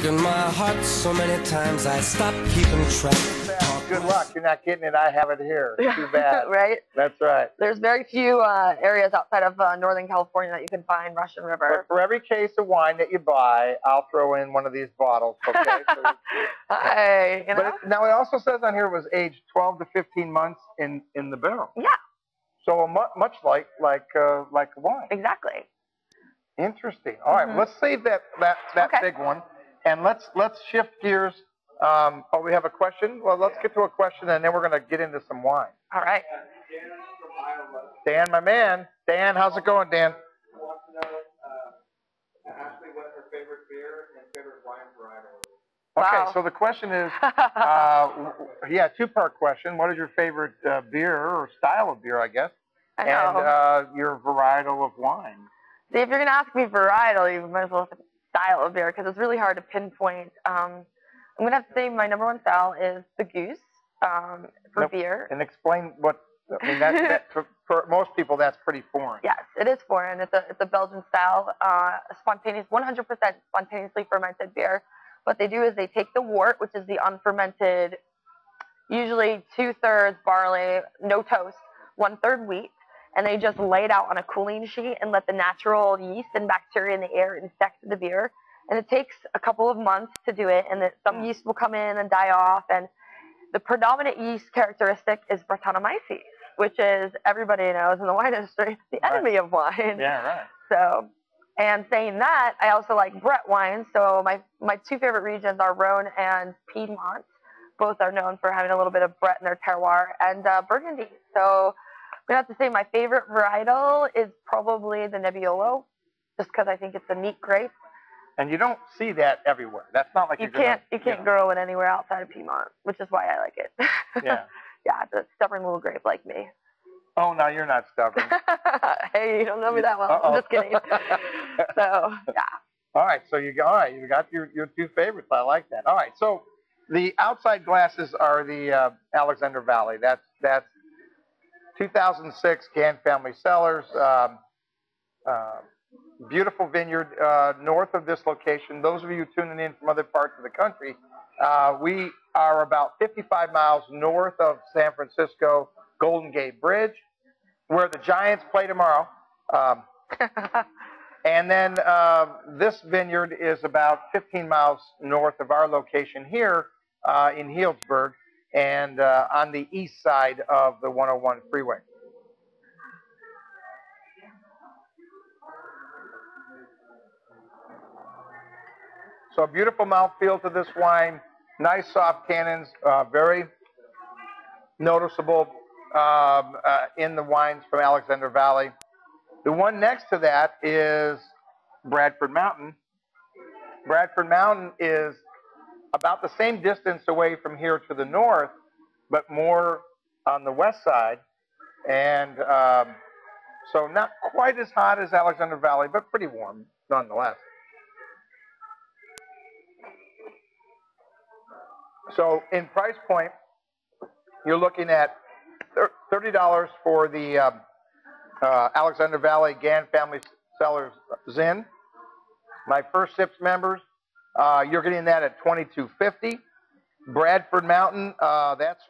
broken my heart so many times I stopped keeping track. Good luck. You're not getting it. I have it here. Too bad. Right? That's right. There's very few areas outside of Northern California that you can find Russian River. But for every case of wine that you buy, I'll throw in one of these bottles. Okay. Hey, you know? But now it also says on here it was aged 12 to 15 months in the barrel. Yeah. So much like wine. Exactly. Interesting. All right, well, let's save that big one, and let's shift gears. Oh, we have a question. Well, let's get to a question, and then we're going to get into some wine. All right. Dan, my man. Dan, how's it going, Dan? Wants to know, Ashley, what her favorite beer and favorite wine varietal is. Okay, Wow. so the question is, yeah, two-part question. What is your favorite beer or style of beer, I guess, I know. and your varietal of wine? See, if you're going to ask me varietal, you might as well say style of beer, because it's really hard to pinpoint. I'm going to have to say my number one style is the Goose for beer. And explain what, I mean, that for most people, that's pretty foreign. Yes, it is foreign. It's a Belgian style, spontaneous, 100% spontaneously fermented beer. What they do is they take the wort, which is the unfermented, usually 2/3 barley, no toast, 1/3 wheat, and they just lay it out on a cooling sheet and let the natural yeast and bacteria in the air infect the beer. And it takes a couple of months to do it, and some yeast will come in and die off. And the predominant yeast characteristic is Brettanomyces, which is, everybody knows in the wine industry, the enemy of wine. Yeah, right. So, and saying that, I also like Brett wines. So my two favorite regions are Rhone and Piedmont. Both are known for having a little bit of Brett in their terroir, and Burgundy. So I'm going to have to say my favorite varietal is probably the Nebbiolo, just because I think it's a neat grape. And you don't see that everywhere. That's not like you can't grow it anywhere outside of Piedmont, which is why I like it. Yeah. Yeah, it's a stubborn little grape like me. Oh, no, you're not stubborn. Hey, you don't know me that well. I'm just kidding. So, yeah. All right, so you got your two favorites. I like that. All right, so the outside glasses are the Alexander Valley. That's 2006 Gann Family Cellars. Beautiful vineyard north of this location. Those of you tuning in from other parts of the country, we are about 55 miles north of San Francisco Golden Gate Bridge, where the Giants play tomorrow. And then this vineyard is about 15 miles north of our location here in Healdsburg, and on the east side of the 101 freeway. So beautiful mouthfeel to this wine, nice soft tannins, very noticeable in the wines from Alexander Valley. The one next to that is Bradford Mountain. Bradford Mountain is about the same distance away from here to the north, but more on the west side. And so not quite as hot as Alexander Valley, but pretty warm nonetheless. So in price point, you're looking at $30 for the Alexander Valley Gann Family Cellars Zin. My First Sips members, you're getting that at $22.50. Bradford Mountain, that's